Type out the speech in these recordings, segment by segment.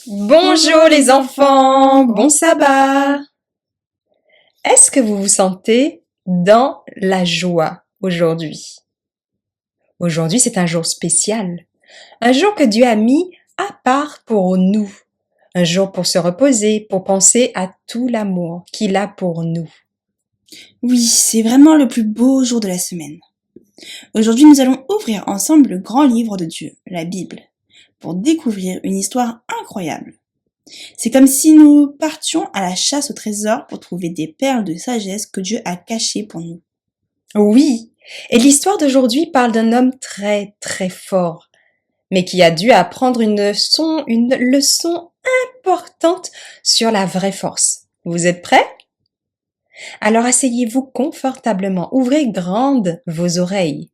Bonjour les enfants, bon sabbat. Est-ce que vous vous sentez dans la joie aujourd'hui? Aujourd'hui, c'est un jour spécial, un jour que Dieu a mis à part pour nous, un jour pour se reposer, pour penser à tout l'amour qu'il a pour nous. Oui, c'est vraiment le plus beau jour de la semaine. Aujourd'hui, nous allons ouvrir ensemble le grand livre de Dieu, la Bible, pour découvrir une histoire incroyable. C'est comme si nous partions à la chasse au trésor pour trouver des perles de sagesse que Dieu a cachées pour nous. Oui, et l'histoire d'aujourd'hui parle d'un homme très très fort, mais qui a dû apprendre une leçon importante sur la vraie force. Vous êtes prêts? Alors asseyez-vous confortablement, ouvrez grandes vos oreilles.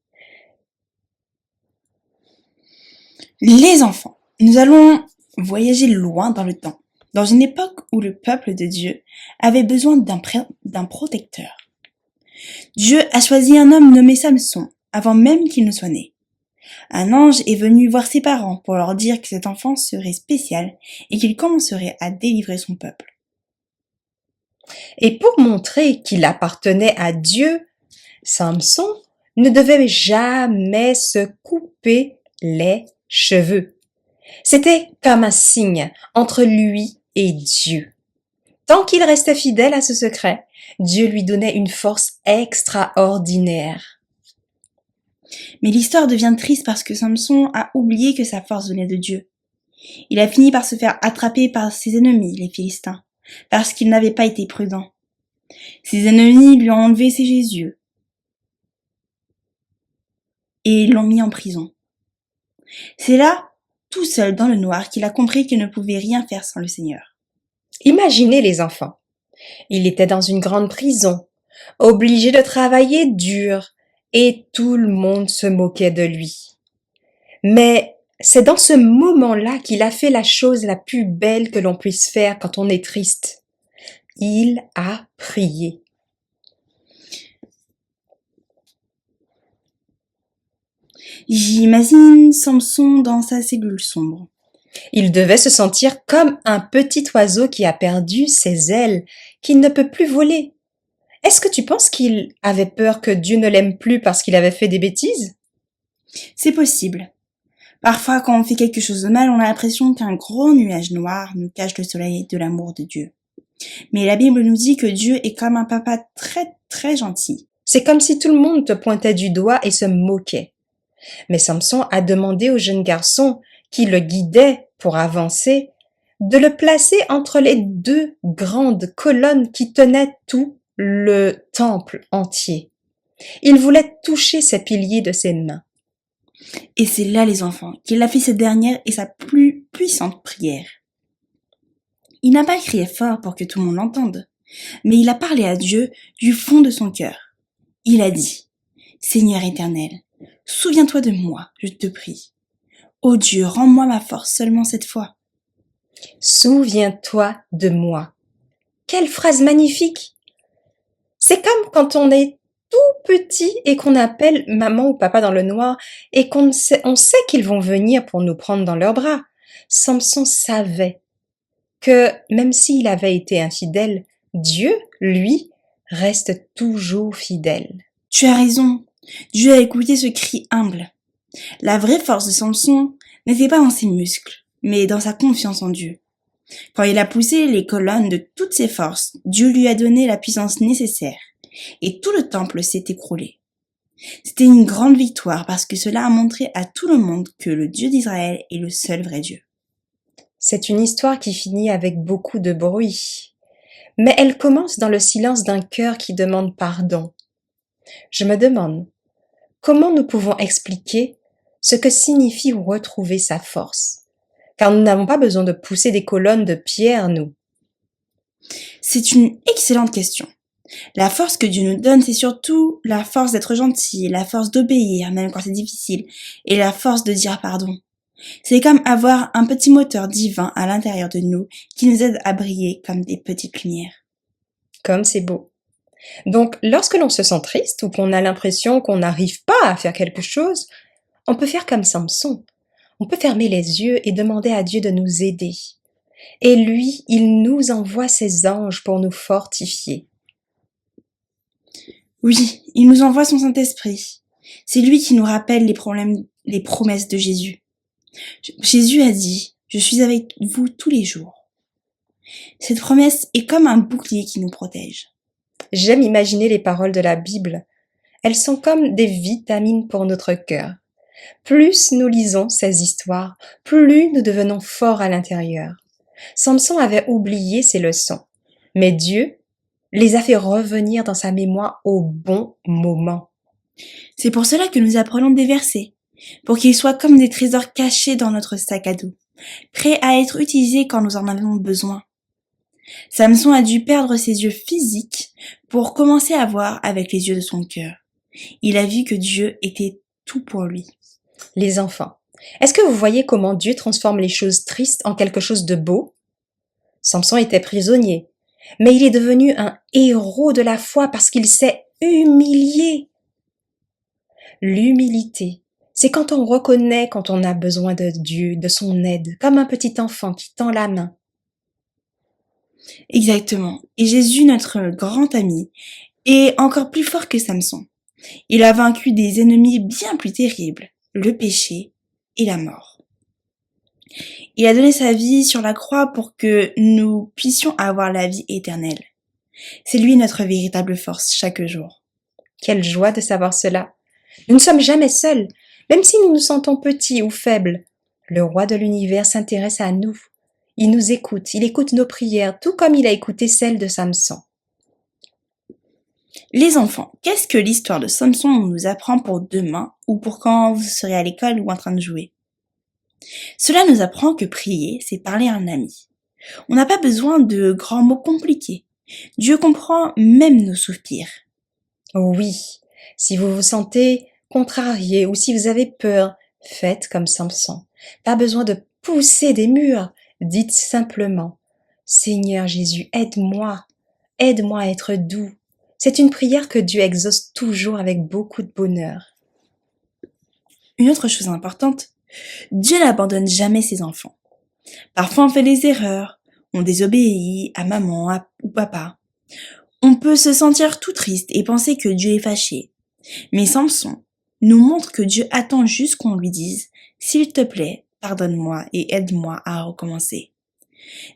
Les enfants, nous allons voyager loin dans le temps, dans une époque où le peuple de Dieu avait besoin d'un protecteur. Dieu a choisi un homme nommé Samson avant même qu'il ne soit né. Un ange est venu voir ses parents pour leur dire que cet enfant serait spécial et qu'il commencerait à délivrer son peuple. Et pour montrer qu'il appartenait à Dieu, Samson ne devait jamais se couper les cheveux. C'était comme un signe entre lui et Dieu. Tant qu'il restait fidèle à ce secret, Dieu lui donnait une force extraordinaire. Mais l'histoire devient triste parce que Samson a oublié que sa force venait de Dieu. Il a fini par se faire attraper par ses ennemis, les Philistins, parce qu'il n'avait pas été prudent. Ses ennemis lui ont enlevé ses yeux et l'ont mis en prison. C'est là, tout seul dans le noir, qu'il a compris qu'il ne pouvait rien faire sans le Seigneur. Imaginez les enfants. Il était dans une grande prison, obligé de travailler dur, et tout le monde se moquait de lui. Mais c'est dans ce moment-là qu'il a fait la chose la plus belle que l'on puisse faire quand on est triste. Il a prié. J'imagine Samson dans sa cellule sombre. Il devait se sentir comme un petit oiseau qui a perdu ses ailes, qui ne peut plus voler. Est-ce que tu penses qu'il avait peur que Dieu ne l'aime plus parce qu'il avait fait des bêtises? C'est possible. Parfois, quand on fait quelque chose de mal, on a l'impression qu'un gros nuage noir nous cache le soleil de l'amour de Dieu. Mais la Bible nous dit que Dieu est comme un papa très très gentil. C'est comme si tout le monde te pointait du doigt et se moquait. Mais Samson a demandé au jeune garçon qui le guidait pour avancer de le placer entre les deux grandes colonnes qui tenaient tout le temple entier. Il voulait toucher ces piliers de ses mains. Et c'est là, les enfants, qu'il a fait cette dernière et sa plus puissante prière. Il n'a pas crié fort pour que tout le monde l'entende, mais il a parlé à Dieu du fond de son cœur. Il a dit, « Seigneur éternel, souviens-toi de moi, je te prie. Ô Dieu, rends-moi ma force seulement cette fois. » Souviens-toi de moi. Quelle phrase magnifique! C'est comme quand on est tout petit et qu'on appelle maman ou papa dans le noir et on sait qu'ils vont venir pour nous prendre dans leurs bras. Samson savait que même s'il avait été infidèle, Dieu, lui, reste toujours fidèle. Tu as raison, Dieu a écouté ce cri humble. La vraie force de Samson n'était pas dans ses muscles, mais dans sa confiance en Dieu. Quand il a poussé les colonnes de toutes ses forces, Dieu lui a donné la puissance nécessaire, et tout le temple s'est écroulé. C'était une grande victoire parce que cela a montré à tout le monde que le Dieu d'Israël est le seul vrai Dieu. C'est une histoire qui finit avec beaucoup de bruit, mais elle commence dans le silence d'un cœur qui demande pardon. Je me demande, comment nous pouvons expliquer ce que signifie retrouver sa force? Car nous n'avons pas besoin de pousser des colonnes de pierre, nous. C'est une excellente question. La force que Dieu nous donne, c'est surtout la force d'être gentil, la force d'obéir, même quand c'est difficile, et la force de dire pardon. C'est comme avoir un petit moteur divin à l'intérieur de nous qui nous aide à briller comme des petites lumières. Comme c'est beau. Donc, lorsque l'on se sent triste ou qu'on a l'impression qu'on n'arrive pas à faire quelque chose, on peut faire comme Samson. On peut fermer les yeux et demander à Dieu de nous aider. Et lui, il nous envoie ses anges pour nous fortifier. Oui, il nous envoie son Saint-Esprit. C'est lui qui nous rappelle les promesses de Jésus. Jésus a dit, je suis avec vous tous les jours. Cette promesse est comme un bouclier qui nous protège. J'aime imaginer les paroles de la Bible. Elles sont comme des vitamines pour notre cœur. Plus nous lisons ces histoires, plus nous devenons forts à l'intérieur. Samson avait oublié ses leçons, mais Dieu les a fait revenir dans sa mémoire au bon moment. C'est pour cela que nous apprenons des versets, pour qu'ils soient comme des trésors cachés dans notre sac à dos, prêts à être utilisés quand nous en avons besoin. Samson a dû perdre ses yeux physiques pour commencer à voir avec les yeux de son cœur. Il a vu que Dieu était tout pour lui. Les enfants, est-ce que vous voyez comment Dieu transforme les choses tristes en quelque chose de beau? Samson était prisonnier, mais il est devenu un héros de la foi parce qu'il s'est humilié. L'humilité, c'est quand on reconnaît quand on a besoin de Dieu, de son aide, comme un petit enfant qui tend la main. Exactement. Et Jésus, notre grand ami, est encore plus fort que Samson. Il a vaincu des ennemis bien plus terribles, le péché et la mort. Il a donné sa vie sur la croix pour que nous puissions avoir la vie éternelle. C'est lui notre véritable force chaque jour. Quelle joie de savoir cela. Nous ne sommes jamais seuls, même si nous nous sentons petits ou faibles. Le roi de l'univers s'intéresse à nous. Il nous écoute, il écoute nos prières, tout comme il a écouté celles de Samson. Les enfants, qu'est-ce que l'histoire de Samson nous apprend pour demain ou pour quand vous serez à l'école ou en train de jouer? Cela nous apprend que prier, c'est parler à un ami. On n'a pas besoin de grands mots compliqués. Dieu comprend même nos soupirs. Oui, si vous vous sentez contrarié ou si vous avez peur, faites comme Samson. Pas besoin de pousser des murs. Dites simplement, Seigneur Jésus, aide-moi à être doux. C'est une prière que Dieu exauce toujours avec beaucoup de bonheur. Une autre chose importante, Dieu n'abandonne jamais ses enfants. Parfois on fait des erreurs, on désobéit à maman ou papa. On peut se sentir tout triste et penser que Dieu est fâché. Mais Samson nous montre que Dieu attend juste qu'on lui dise « S'il te plaît, pardonne-moi et aide-moi à recommencer ».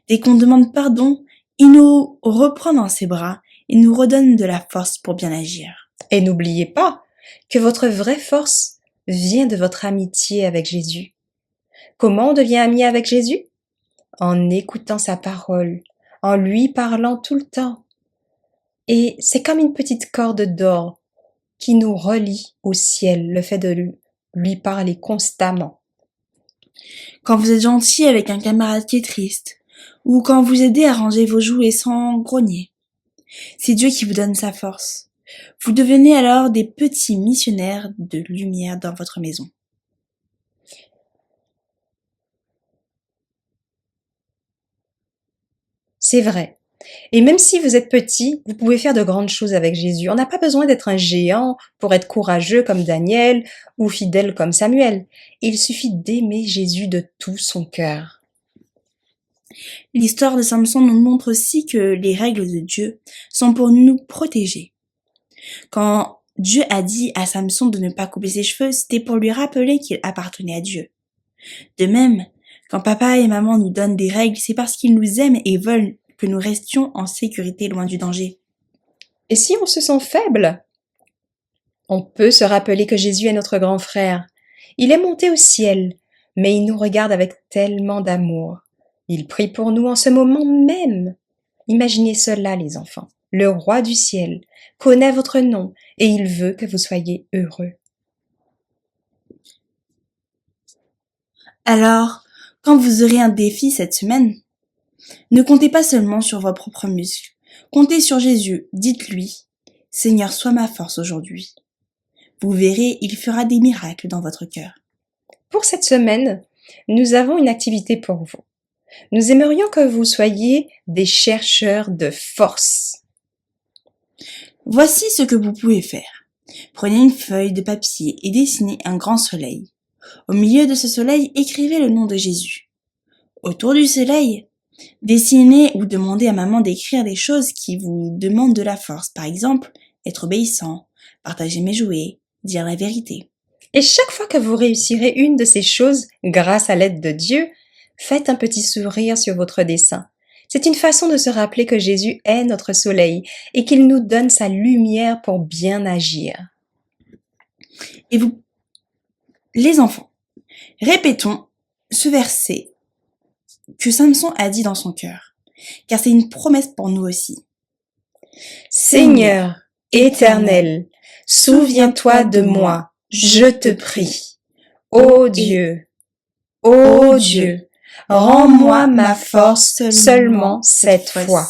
Dès qu'on demande pardon, il nous reprend dans ses bras et nous redonne de la force pour bien agir. Et n'oubliez pas que votre vraie force vient de votre amitié avec Jésus. Comment on devient ami avec Jésus? En écoutant sa parole, en lui parlant tout le temps. Et c'est comme une petite corde d'or qui nous relie au ciel, le fait de lui parler constamment. Quand vous êtes gentil avec un camarade qui est triste, ou quand vous aidez à ranger vos jouets sans grogner, c'est Dieu qui vous donne sa force. Vous devenez alors des petits missionnaires de lumière dans votre maison. C'est vrai. Et même si vous êtes petit, vous pouvez faire de grandes choses avec Jésus. On n'a pas besoin d'être un géant pour être courageux comme Daniel ou fidèle comme Samuel. Il suffit d'aimer Jésus de tout son cœur. L'histoire de Samson nous montre aussi que les règles de Dieu sont pour nous protéger. Quand Dieu a dit à Samson de ne pas couper ses cheveux, c'était pour lui rappeler qu'il appartenait à Dieu. De même, quand papa et maman nous donnent des règles, c'est parce qu'ils nous aiment et veulent que nous restions en sécurité loin du danger. Et si on se sent faible, on peut se rappeler que Jésus est notre grand frère. Il est monté au ciel, mais il nous regarde avec tellement d'amour. Il prie pour nous en ce moment même. Imaginez cela, les enfants. Le roi du ciel connaît votre nom et il veut que vous soyez heureux. Alors, quand vous aurez un défi cette semaine, ne comptez pas seulement sur vos propres muscles. Comptez sur Jésus. Dites-lui, « Seigneur, sois ma force aujourd'hui. » Vous verrez, il fera des miracles dans votre cœur. Pour cette semaine, nous avons une activité pour vous. Nous aimerions que vous soyez des chercheurs de force. Voici ce que vous pouvez faire. Prenez une feuille de papier et dessinez un grand soleil. Au milieu de ce soleil, écrivez le nom de Jésus. Autour du soleil, Dessinez ou demandez à maman d'écrire des choses qui vous demandent de la force. Par exemple, être obéissant, partager mes jouets, dire la vérité. Et chaque fois que vous réussirez une de ces choses, grâce à l'aide de Dieu, faites un petit sourire sur votre dessin. C'est une façon de se rappeler que Jésus est notre soleil et qu'il nous donne sa lumière pour bien agir. Et vous, les enfants, répétons ce verset que Samson a dit dans son cœur, car c'est une promesse pour nous aussi. Seigneur éternel, souviens-toi de moi, je te prie. Ô Dieu, rends-moi ma force seulement cette fois.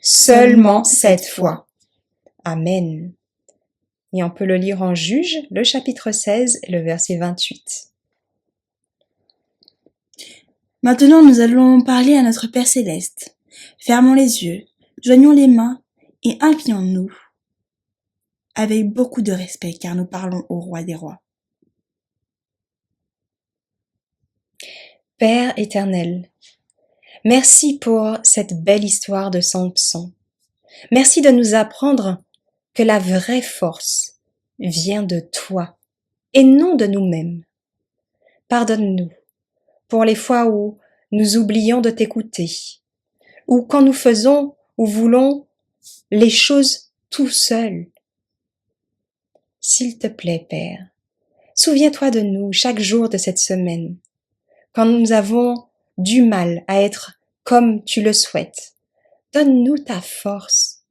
Seulement cette fois. Amen. Et on peut le lire en Juge, le chapitre 16 et le verset 28. Maintenant, nous allons parler à notre Père Céleste. Fermons les yeux, joignons les mains et inclinons-nous avec beaucoup de respect, car nous parlons au Roi des Rois. Père éternel, merci pour cette belle histoire de Samson. Merci de nous apprendre que la vraie force vient de toi et non de nous-mêmes. Pardonne-nous pour les fois où nous oublions de t'écouter, ou quand nous faisons ou voulons les choses tout seuls. S'il te plaît, Père, souviens-toi de nous chaque jour de cette semaine, quand nous avons du mal à être comme tu le souhaites. Donne-nous ta force.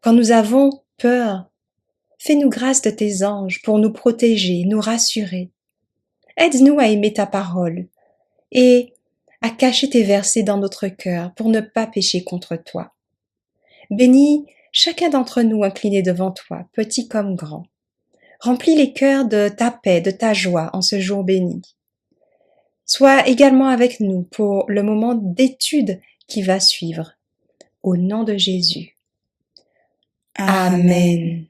Quand nous avons peur, fais-nous grâce de tes anges pour nous protéger, nous rassurer. Aide-nous à aimer ta parole et à cacher tes versets dans notre cœur pour ne pas pécher contre toi. Bénis chacun d'entre nous incliné devant toi, petit comme grand. Remplis les cœurs de ta paix, de ta joie en ce jour béni. Sois également avec nous pour le moment d'étude qui va suivre. Au nom de Jésus. Amen.